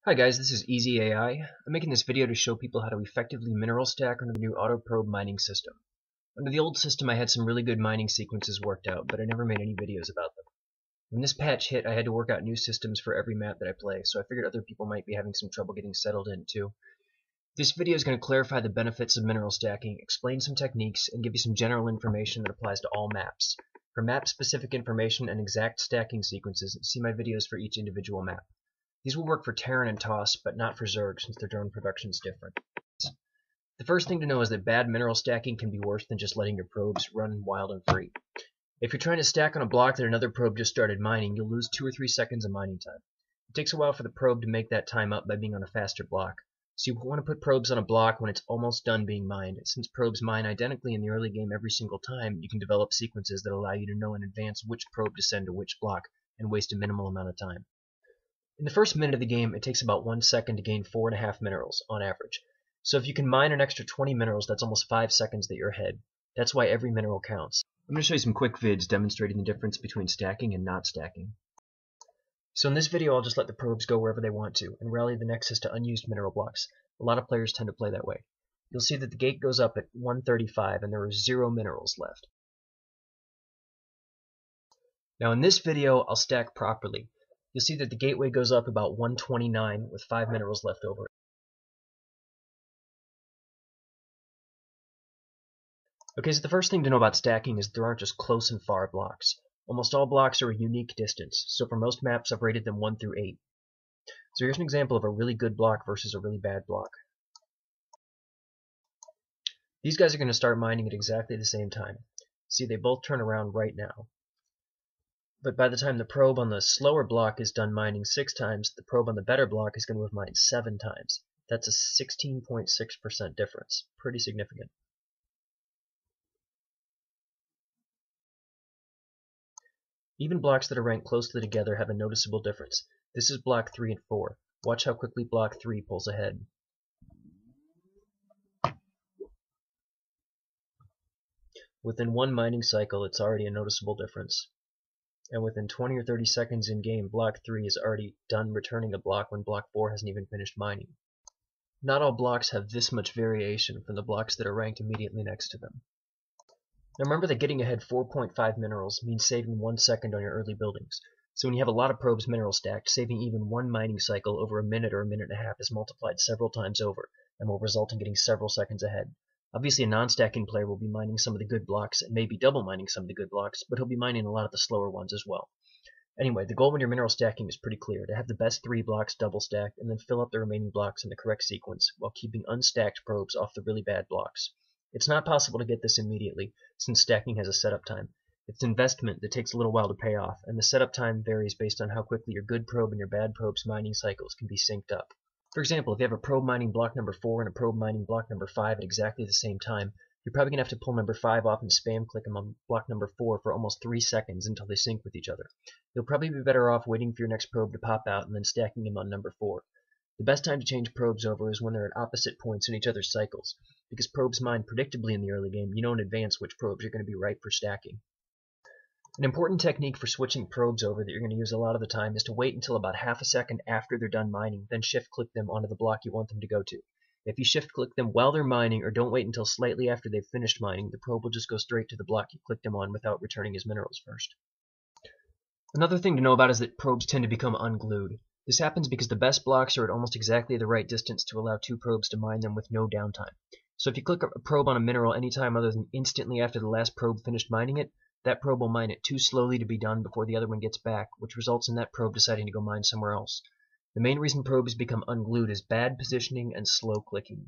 Hi guys, this is Easy AI. I'm making this video to show people how to effectively mineral stack under the new auto probe mining system. Under the old system I had some really good mining sequences worked out, but I never made any videos about them. When this patch hit, I had to work out new systems for every map that I play, so I figured other people might be having some trouble getting settled in too. This video is going to clarify the benefits of mineral stacking, explain some techniques, and give you some general information that applies to all maps. For map-specific information and exact stacking sequences, see my videos for each individual map. These will work for Terran and Toss, but not for Zerg since their drone production is different. The first thing to know is that bad mineral stacking can be worse than just letting your probes run wild and free. If you're trying to stack on a block that another probe just started mining, you'll lose 2 or 3 seconds of mining time. It takes a while for the probe to make that time up by being on a faster block, so you want to put probes on a block when it's almost done being mined. Since probes mine identically in the early game every single time, you can develop sequences that allow you to know in advance which probe to send to which block and waste a minimal amount of time. In the first minute of the game, it takes about 1 second to gain 4.5 minerals, on average. So if you can mine an extra 20 minerals, that's almost 5 seconds that you're ahead. That's why every mineral counts. I'm going to show you some quick vids demonstrating the difference between stacking and not stacking. So in this video, I'll just let the probes go wherever they want to, and rally the nexus to unused mineral blocks. A lot of players tend to play that way. You'll see that the gate goes up at 135, and there are 0 minerals left. Now in this video, I'll stack properly. You'll see that the gateway goes up about 129 with 5 minerals left over. Okay, so the first thing to know about stacking is there aren't just close and far blocks. Almost all blocks are a unique distance, so for most maps I've rated them 1 through 8. So here's an example of a really good block versus a really bad block. These guys are going to start mining at exactly the same time. See, they both turn around right now. But by the time the probe on the slower block is done mining 6 times, the probe on the better block is going to have mined 7 times. That's a 16.6% difference. Pretty significant. Even blocks that are ranked closely together have a noticeable difference. This is block 3 and 4. Watch how quickly block 3 pulls ahead. Within 1 mining cycle, it's already a noticeable difference. And within 20 or 30 seconds in game, block 3 is already done returning a block when block 4 hasn't even finished mining. Not all blocks have this much variation from the blocks that are ranked immediately next to them. Now remember that getting ahead 4.5 minerals means saving 1 second on your early buildings. So when you have a lot of probes mineral stacked, saving even 1 mining cycle over a minute or a minute and a half is multiplied several times over, and will result in getting several seconds ahead. Obviously a non-stacking player will be mining some of the good blocks and maybe double mining some of the good blocks, but he'll be mining a lot of the slower ones as well. Anyway, the goal when you're mineral stacking is pretty clear: to have the best 3 blocks double stacked and then fill up the remaining blocks in the correct sequence while keeping unstacked probes off the really bad blocks. It's not possible to get this immediately, since stacking has a setup time. It's an investment that takes a little while to pay off, and the setup time varies based on how quickly your good probe and your bad probe's mining cycles can be synced up. For example, if you have a probe mining block number 4 and a probe mining block number 5 at exactly the same time, you're probably going to have to pull number 5 off and spam click them on block number 4 for almost 3 seconds until they sync with each other. You'll probably be better off waiting for your next probe to pop out and then stacking them on number 4. The best time to change probes over is when they're at opposite points in each other's cycles. Because probes mine predictably in the early game, you know in advance which probes are going to be ripe for stacking. An important technique for switching probes over that you're going to use a lot of the time is to wait until about half a second after they're done mining, then shift-click them onto the block you want them to go to. If you shift-click them while they're mining, or don't wait until slightly after they've finished mining, the probe will just go straight to the block you clicked them on without returning his minerals first. Another thing to know about is that probes tend to become unglued. This happens because the best blocks are at almost exactly the right distance to allow 2 probes to mine them with no downtime. So if you click a probe on a mineral anytime other than instantly after the last probe finished mining it, that probe will mine it too slowly to be done before the other one gets back, which results in that probe deciding to go mine somewhere else. The main reason probes become unglued is bad positioning and slow clicking.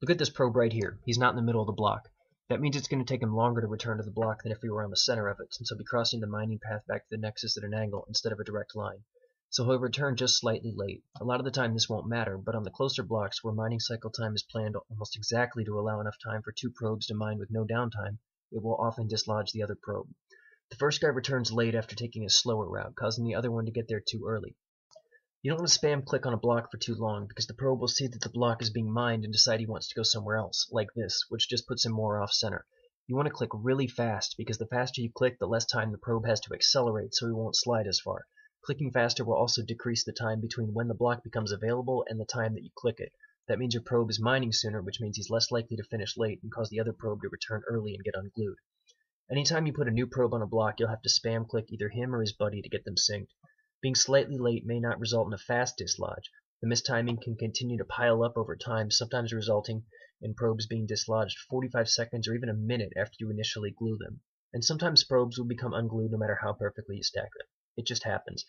Look at this probe right here. He's not in the middle of the block. That means it's going to take him longer to return to the block than if he were on the center of it, since he'll be crossing the mining path back to the nexus at an angle instead of a direct line. So he'll return just slightly late. A lot of the time this won't matter, but on the closer blocks where mining cycle time is planned almost exactly to allow enough time for 2 probes to mine with no downtime, it will often dislodge the other probe. The first guy returns late after taking a slower route, causing the other one to get there too early. You don't want to spam click on a block for too long, because the probe will see that the block is being mined and decide he wants to go somewhere else, like this, which just puts him more off-center. You want to click really fast, because the faster you click, the less time the probe has to accelerate, so he won't slide as far. Clicking faster will also decrease the time between when the block becomes available and the time that you click it. That means your probe is mining sooner, which means he's less likely to finish late and cause the other probe to return early and get unglued. Anytime you put a new probe on a block, you'll have to spam click either him or his buddy to get them synced. Being slightly late may not result in a fast dislodge. The mistiming can continue to pile up over time, sometimes resulting in probes being dislodged 45 seconds or even a minute after you initially glue them. And sometimes probes will become unglued no matter how perfectly you stack them. It just happens.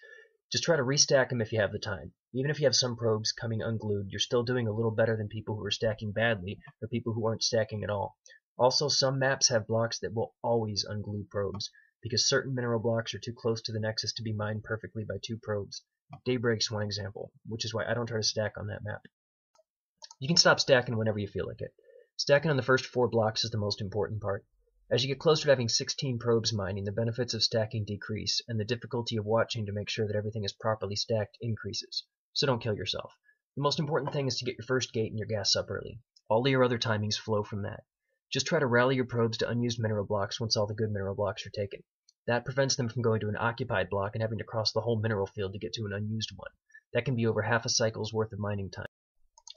Just try to restack them if you have the time. Even if you have some probes coming unglued, you're still doing a little better than people who are stacking badly or people who aren't stacking at all. Also, some maps have blocks that will always unglue probes, because certain mineral blocks are too close to the nexus to be mined perfectly by two probes. Daybreak's one example, which is why I don't try to stack on that map. You can stop stacking whenever you feel like it. Stacking on the first 4 blocks is the most important part. As you get closer to having 16 probes mining, the benefits of stacking decrease, and the difficulty of watching to make sure that everything is properly stacked increases. So don't kill yourself. The most important thing is to get your first gate and your gas up early. All of your other timings flow from that. Just try to rally your probes to unused mineral blocks once all the good mineral blocks are taken. That prevents them from going to an occupied block and having to cross the whole mineral field to get to an unused one. That can be over half a cycle's worth of mining time.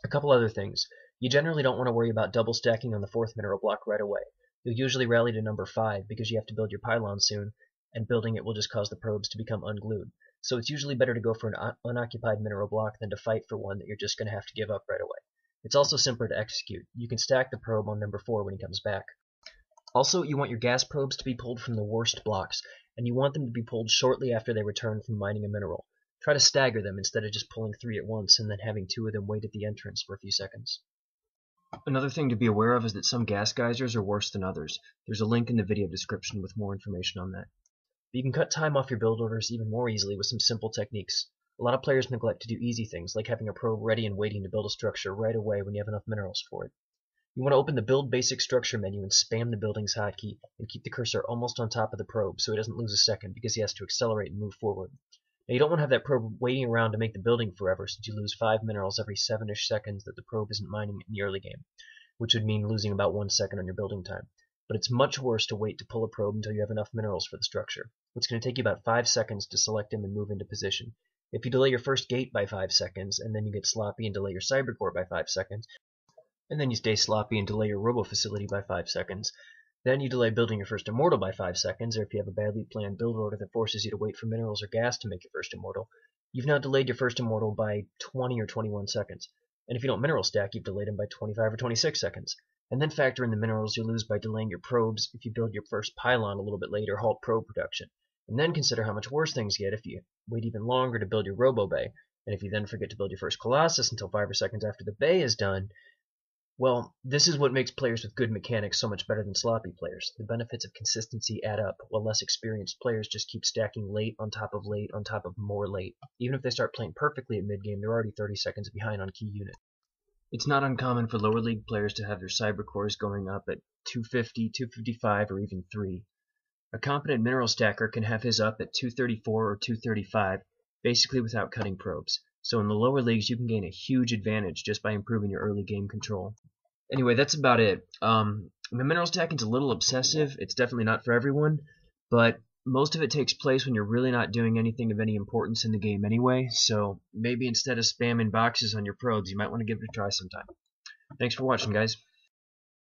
A couple other things. You generally don't want to worry about double stacking on the 4th mineral block right away. You'll usually rally to number 5 because you have to build your pylon soon, and building it will just cause the probes to become unglued. So it's usually better to go for an unoccupied mineral block than to fight for one that you're just going to have to give up right away. It's also simpler to execute. You can stack the probe on number 4 when he comes back. Also, you want your gas probes to be pulled from the worst blocks, and you want them to be pulled shortly after they return from mining a mineral. Try to stagger them instead of just pulling 3 at once and then having 2 of them wait at the entrance for a few seconds. Another thing to be aware of is that some gas geysers are worse than others. There's a link in the video description with more information on that. But you can cut time off your build orders even more easily with some simple techniques. A lot of players neglect to do easy things, like having a probe ready and waiting to build a structure right away when you have enough minerals for it. You want to open the Build Basic Structure menu and spam the buildings hotkey, and keep the cursor almost on top of the probe so he doesn't lose a second because he has to accelerate and move forward. Now you don't want to have that probe waiting around to make the building forever, since you lose 5 minerals every 7-ish seconds that the probe isn't mining in the early game, which would mean losing about 1 second on your building time. But it's much worse to wait to pull a probe until you have enough minerals for the structure. It's going to take you about 5 seconds to select him and move into position. If you delay your first gate by 5 seconds, and then you get sloppy and delay your cybercore by 5 seconds, and then you stay sloppy and delay your robo facility by 5 seconds, then you delay building your first immortal by 5 seconds, or if you have a badly planned build order that forces you to wait for minerals or gas to make your first immortal, you've now delayed your first immortal by 20 or 21 seconds. And if you don't mineral stack, you've delayed him by 25 or 26 seconds. And then factor in the minerals you lose by delaying your probes if you build your first pylon a little bit later, halt probe production. And then consider how much worse things get if you wait even longer to build your robo bay, and if you then forget to build your first colossus until 5 or seconds after the bay is done. Well, this is what makes players with good mechanics so much better than sloppy players. The benefits of consistency add up, while less experienced players just keep stacking late on top of late on top of more late. Even if they start playing perfectly at mid-game, they're already 30 seconds behind on key units. It's not uncommon for lower league players to have their cybercores going up at 250, 255, or even 3. A competent mineral stacker can have his up at 234 or 235, basically without cutting probes. So in the lower leagues, you can gain a huge advantage just by improving your early game control. Anyway, that's about it. The mineral stacking's a little obsessive. It's definitely not for everyone, but most of it takes place when you're really not doing anything of any importance in the game anyway, so maybe instead of spamming boxes on your probes, you might want to give it a try sometime. Thanks for watching, guys.